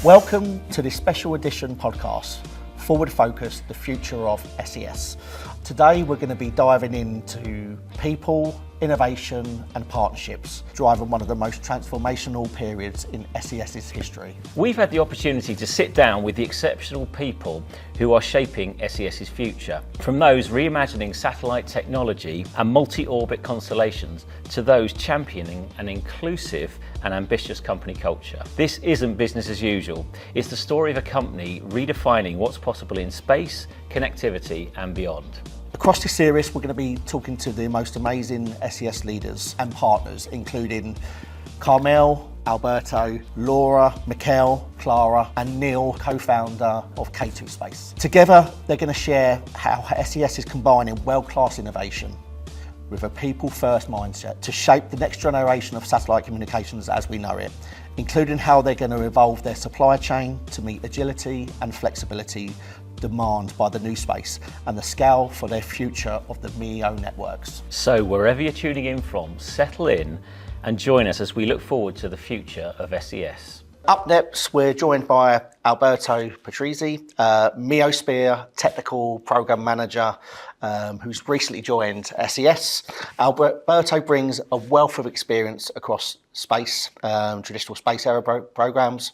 Welcome to this special edition podcast, Forward Focus, the Future of SES. Today we're going to be diving into people, innovation and partnerships, driving one of the most transformational periods in SES's history. We've had the opportunity to sit down with the exceptional people who are shaping SES's future, from those reimagining satellite technology and multi-orbit constellations to those championing an inclusive and ambitious company culture. This isn't business as usual. It's the story of a company redefining what's possible in space, connectivity and beyond. Across this series, we're going to be talking to the most amazing SES leaders and partners, including Carmel, Alberto, Laura, Mikkel, Clara and Neil, co-founder of K2 Space. Together, they're going to share how SES is combining world-class innovation with a people-first mindset to shape the next generation of satellite communications as we know it, including how they're going to evolve their supply chain to meet agility and flexibility demand by the new space and the scale for their future of the MEO networks. So wherever you're tuning in from, settle in and join us as we look forward to the future of SES. Up next, we're joined by Alberto Patrizi, MEOsphere Technical Program Manager, who's recently joined SES. Alberto brings a wealth of experience across space, traditional space era programs.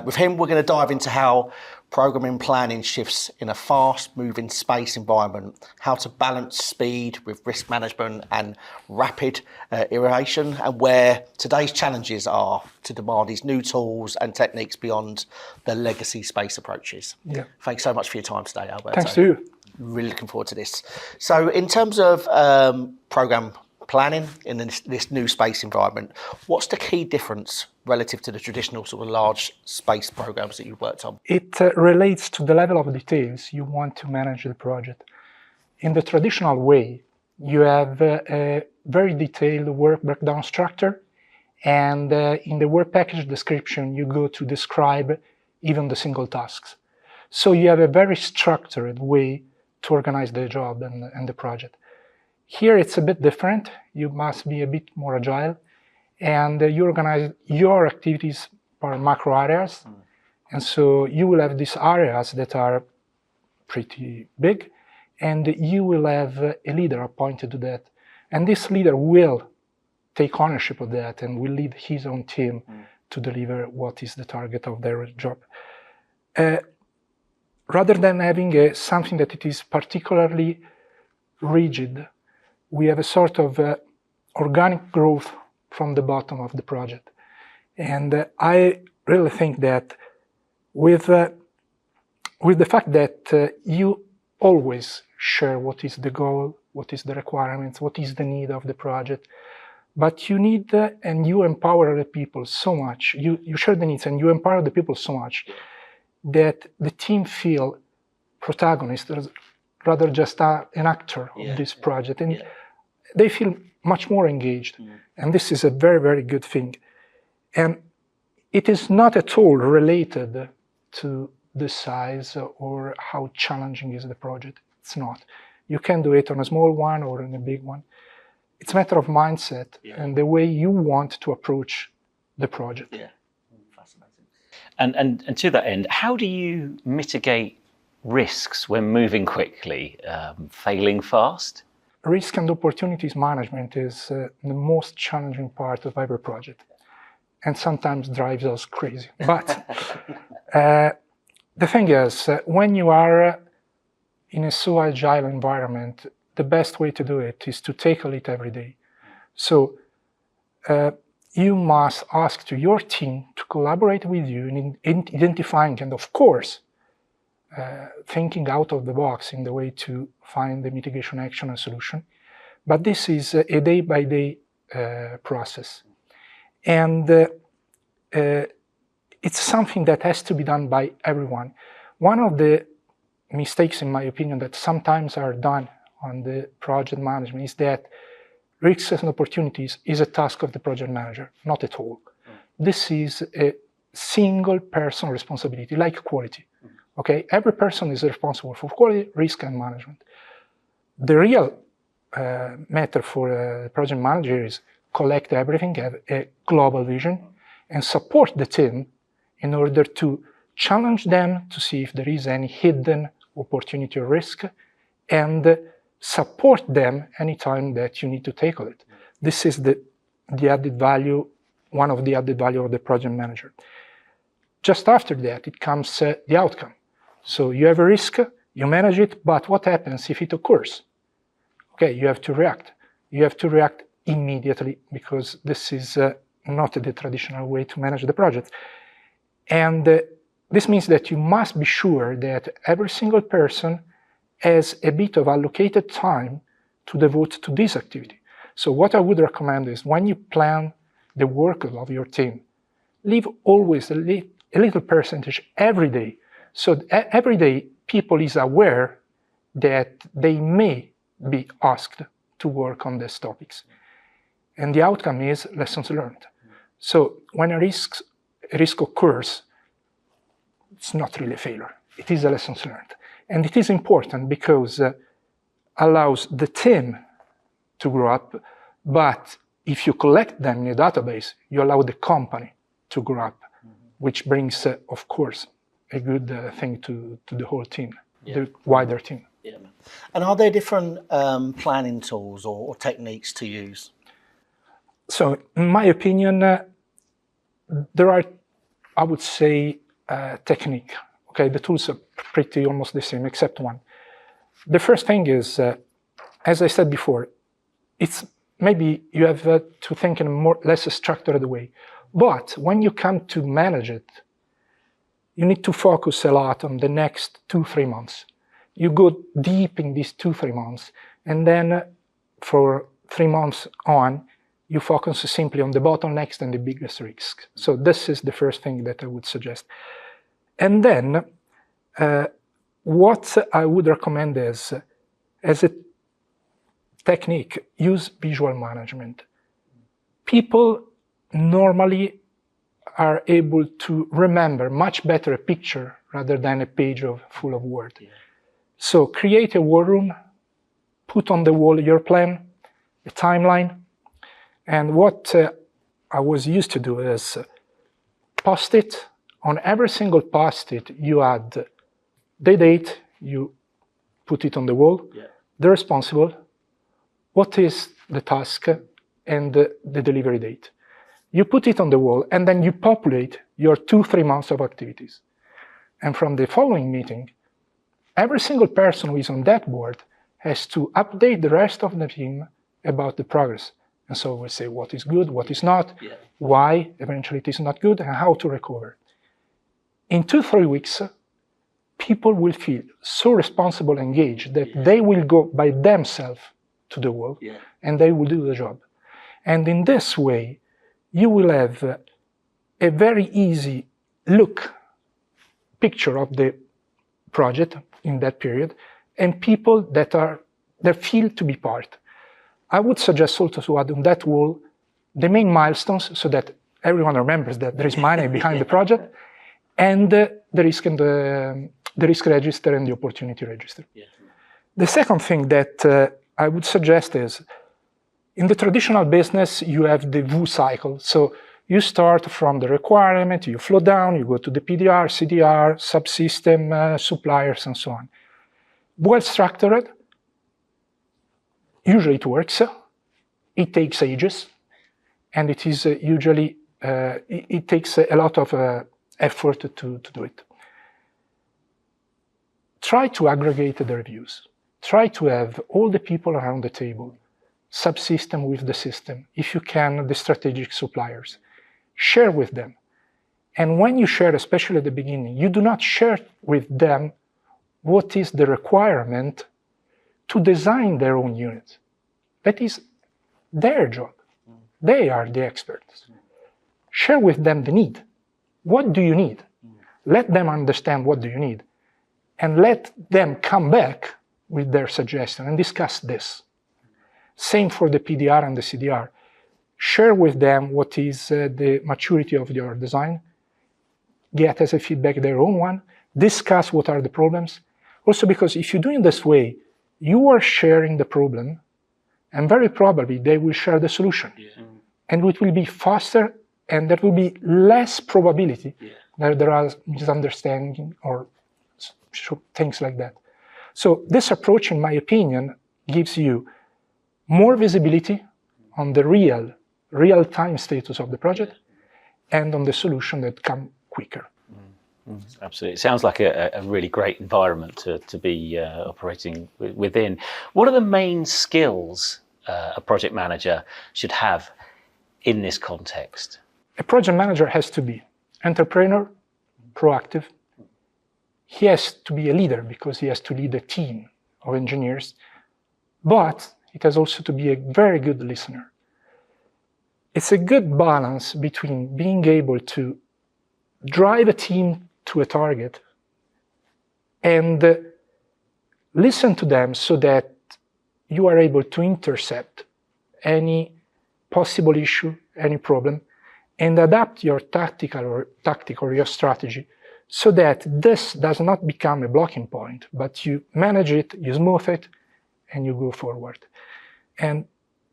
With him, we're going to dive into how programming planning shifts in a fast-moving space environment, how to balance speed with risk management and rapid iteration, and where today's challenges are to demand these new tools and techniques beyond the legacy space approaches. Yeah. Thanks so much for your time today, Alberto. Thanks to you. Really looking forward to this. So in terms of program planning in this new space environment, what's the key difference relative to the traditional sort of large space programs that you've worked on? It relates to the level of details you want to manage the project. In the traditional way, you have a very detailed work breakdown structure, and in the work package description, you go to describe even the single tasks. So you have a very structured way to organize the job and the project. Here it's a bit different. You must be a bit more agile, and you organize your activities per macro areas. And so you will have these areas that are pretty big, and you will have a leader appointed to that. And this leader will take ownership of that and will lead his own team to deliver what is the target of their job. Rather than having something that it is particularly rigid, we have a sort of organic growth from the bottom of the project. And I really think that with the fact that you always share what is the goal, what is the requirements, what is the need of the project, but you need and you empower the people so much, you share the needs and you empower the people so much that the team feel protagonists rather just an actor of this project. And they feel much more engaged. And this is a very, very good thing. And it is not at all related to the size or how challenging is the project. It's not. You can do it on a small one or on a big one. It's a matter of mindset and the way you want to approach the project. Yeah, fascinating. And to that end, how do you mitigate risks when moving quickly, failing fast? Risk and opportunities management is the most challenging part of every project, and sometimes drives us crazy. But the thing is, when you are in a so agile environment, the best way to do it is to tackle it every day. So you must ask to your team to collaborate with you in identifying and, of course, thinking out of the box in the way to find the mitigation action and solution. But this is a day-by-day process. And it's something that has to be done by everyone. One of the mistakes, in my opinion, that sometimes are done on the project management is that risks and opportunities is a task of the project manager, not at all. This is a single person responsibility, like quality. Okay, every person is responsible for quality, risk, and management. The real matter for a project manager is collect everything, have a global vision, and support the team in order to challenge them to see if there is any hidden opportunity or risk, and support them anytime that you need to tackle it. This is the added value, one of the added value of the project manager. Just after that, it comes the outcome. So you have a risk, you manage it, but what happens if it occurs? Okay, you have to react. You have to react immediately, because this is not the traditional way to manage the project. And this means that you must be sure that every single person has a bit of allocated time to devote to this activity. So what I would recommend is, when you plan the work of your team, leave always a little percentage every day. So every day people is aware that they may be asked to work on these topics. And the outcome is lessons learned. So when a risk occurs, it's not really a failure. It is a lessons learned. And it is important because it allows the team to grow up, but if you collect them in a database, you allow the company to grow up, which brings, of course, a good thing to the whole team, the wider team. Yeah. And are there different planning tools or techniques to use? So, in my opinion, there are, I would say, technique. Okay, the tools are pretty almost the same, except one. The first thing is, as I said before, it's maybe you have to think in a less structured way. But when you come to manage it, you need to focus a lot on the next 2-3 months. You go deep in these 2-3 months, and then for 3 months on, you focus simply on the bottlenecks and the biggest risks. So this is the first thing that I would suggest. And then what I would recommend is, as a technique, use visual management. People normally are able to remember much better a picture rather than a page full of words. Yeah. So create a war room, put on the wall your plan, a timeline, and what I was used to do is post it. On every single post-it, you add the date, you put it on the wall, the responsible, what is the task, and the delivery date. You put it on the wall, and then you populate your 2-3 months of activities. And from the following meeting, every single person who is on that board has to update the rest of the team about the progress. And so we'll say what is good, what is not, why eventually it is not good, and how to recover. In 2-3 weeks, people will feel so responsible and engaged that they will go by themselves to the wall, and they will do the job. And in this way, you will have a very easy picture of the project in that period, and people that feel to be part. I would suggest also to add on that wall the main milestones, so that everyone remembers that there is money behind the project, and the risk register and the opportunity register. The second thing that I would suggest is, in the traditional business, you have the VU cycle. So you start from the requirement, you flow down, you go to the PDR, CDR, subsystem, suppliers, and so on. Well structured, usually it works. It takes ages, and it is usually, it takes a lot of effort to do it. Try to aggregate the reviews. Try to have all the people around the table, subsystem with the system, if you can, the strategic suppliers. Share with them. And when you share, especially at the beginning, you do not share with them what is the requirement to design their own unit. That is their job. They are the experts. Share with them the need. What do you need? Let them understand what do you need. And let them come back with their suggestion and discuss this. Same for the PDR and the CDR. Share with them what is the maturity of your design. Get as a feedback their own one. Discuss what are the problems. Also, because if you do it this way, you are sharing the problem, and very probably they will share the solution. And it will be faster, and there will be less probability there are misunderstandings or things like that. So this approach, in my opinion, gives you more visibility on the real-time status of the project and on the solution that come quicker. Absolutely. It sounds like a really great environment to be operating within. What are the main skills a project manager should have in this context? A project manager has to be entrepreneur, proactive. He has to be a leader because he has to lead a team of engineers, but it has also to be a very good listener. It's a good balance between being able to drive a team to a target and listen to them so that you are able to intercept any possible issue, any problem, and adapt your tactic or your strategy so that this does not become a blocking point, but you manage it, you smooth it, and you go forward. And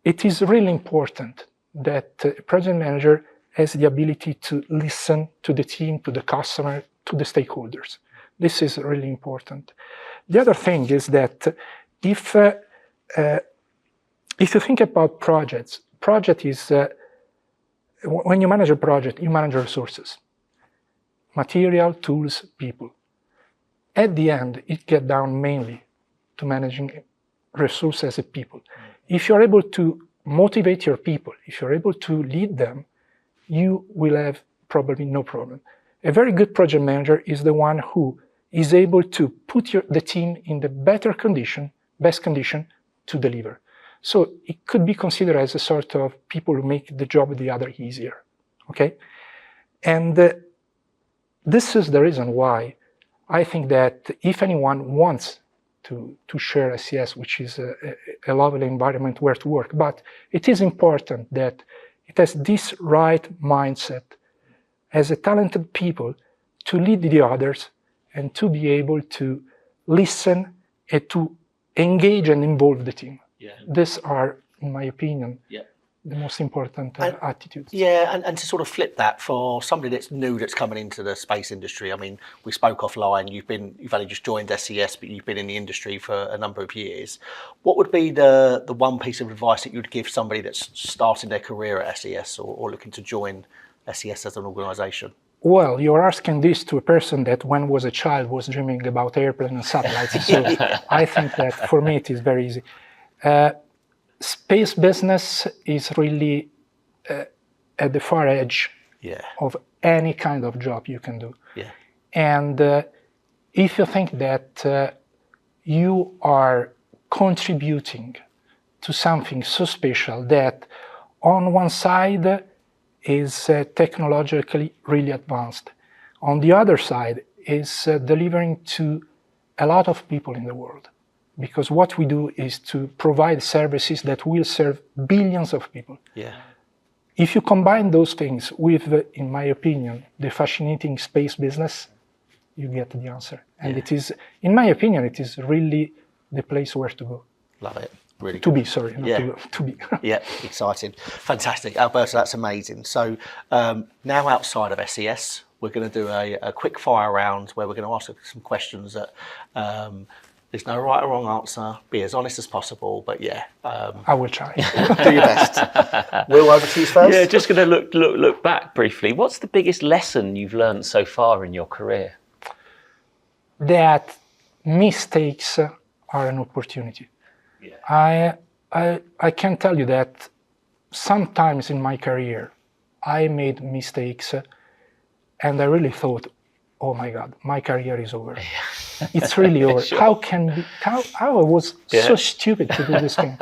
it is really important that a project manager has the ability to listen to the team, to the customer, to the stakeholders. This is really important. The other thing is that if you think about project is, when you manage a project, you manage resources, material, tools, people. At the end, it gets down mainly to managing resources as a people. If you're able to motivate your people, if you're able to lead them, you will have probably no problem. A very good project manager is the one who is able to put the team in the best condition to deliver. So it could be considered as a sort of people who make the job of the other easier, okay? And this is the reason why I think that if anyone wants to share SES, which is a lovely environment where to work, but it is important that it has this right mindset as a talented people to lead the others and to be able to listen and to engage and involve the team. Yeah. These are, in my opinion, the most important attitudes. Yeah, and to sort of flip that for somebody that's new, that's coming into the space industry. I mean, we spoke offline, you've only just joined SES, but you've been in the industry for a number of years. What would be the one piece of advice that you'd give somebody that's starting their career at SES or looking to join SES as an organisation? Well, you're asking this to a person that when was a child was dreaming about airplanes and satellites. So I think that for me it is very easy. Space business is really at the far edge of any kind of job you can do. Yeah. And if you think that you are contributing to something so special that on one side is technologically really advanced, on the other side is delivering to a lot of people in the world. Because what we do is to provide services that will serve billions of people. Yeah. If you combine those things with, in my opinion, the fascinating space business, you get the answer. And it is, in my opinion, it is really the place where to go. Love it. Really to good. Be, sorry, not to go, to be. Yeah, exciting. Fantastic. Alberto, that's amazing. So now outside of SES, we're going to do a quick fire round where we're going to ask some questions that there's no right or wrong answer. Be as honest as possible, but I will try. Do your best. Will, over to you first. Yeah, just going to look back briefly. What's the biggest lesson you've learned so far in your career? That mistakes are an opportunity. Yeah. I can tell you that sometimes in my career I made mistakes and I really thought, oh my God, my career is over. It's really over. Sure. How I was so stupid to do this thing.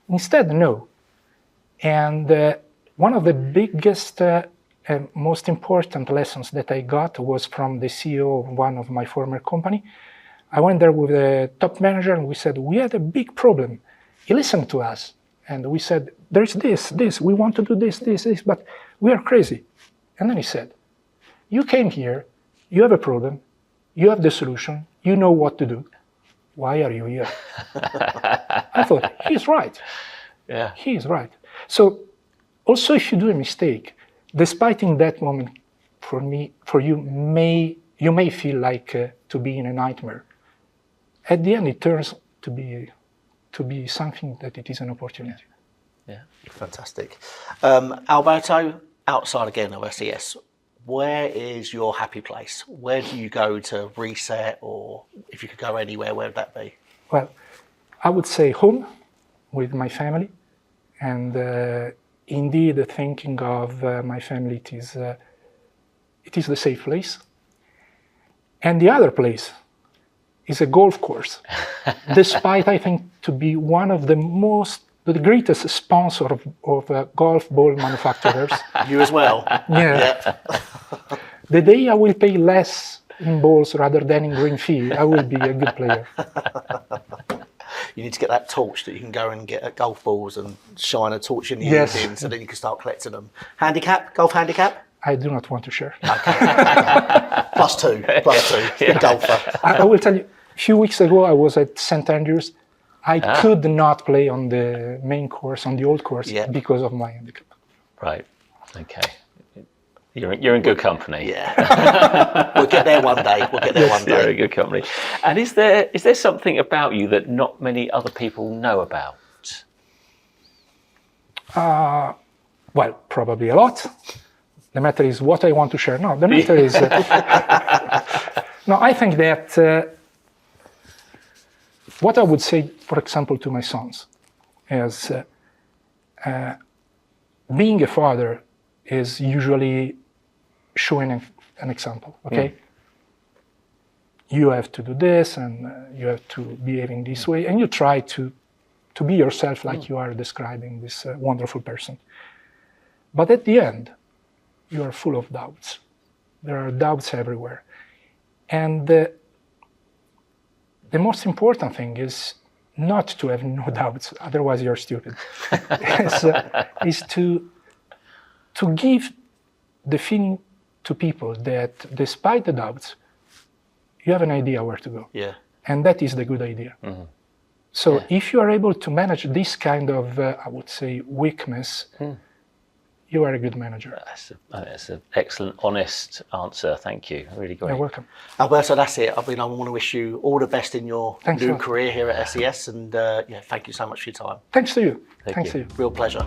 Instead, no. And one of the biggest and most important lessons that I got was from the CEO of one of my former company. I went there with a top manager and we said, we had a big problem. He listened to us and we said, there's this, we want to do this, but we are crazy. And then he said, you came here, you have a problem, you have the solution, you know what to do. Why are you here? I thought, he's right. Yeah. He is right. So also if you do a mistake, despite in that moment for you may feel like to be in a nightmare. At the end, it turns to be something that it is an opportunity. Yeah. Fantastic. Alberto, outside again of SES, where is your happy place? Where do you go to reset, or if you could go anywhere, where would that be? Well, I would say home with my family, and indeed thinking of my family, it is the safe place. And the other place is a golf course, despite I think to be one of the greatest sponsor of golf ball manufacturers. You as well? Yeah. The day I will pay less in balls rather than in green fee, I will be a good player. You need to get that torch that you can go and get golf balls and shine a torch in the Yes. evening, so then you can start collecting them. Handicap? Golf handicap? I do not want to share. +2. Good golfer. I will tell you, a few weeks ago I was at St. Andrews. I could not play on the main course, on the old course, because of my handicap. Right. Okay. You're in good company. Yeah. We'll get there one day. You're in good company. And is there something about you that not many other people know about? Well, probably a lot. The matter is what I want to share. No, the matter is... no, I think that what I would say, for example, to my sons is being a father is usually showing an example, okay? You have to do this, and you have to behave in this way, and you try to be yourself like you are describing this wonderful person. But at the end, you are full of doubts. There are doubts everywhere. And the most important thing is not to have no doubts, otherwise you're stupid. is to give the feeling to people that despite the doubts, you have an idea where to go. Yeah. And that is the good idea. Mm-hmm. So if you are able to manage this kind of, I would say, weakness, you are a good manager. That's an excellent, honest answer. Thank you. Really great. You're welcome. Alberto, that's it. I mean, I want to wish you all the best in your Thanks new a lot. career here at SES, and thank you so much for your time. Thanks to you. Thank Thanks you. to you. Real pleasure.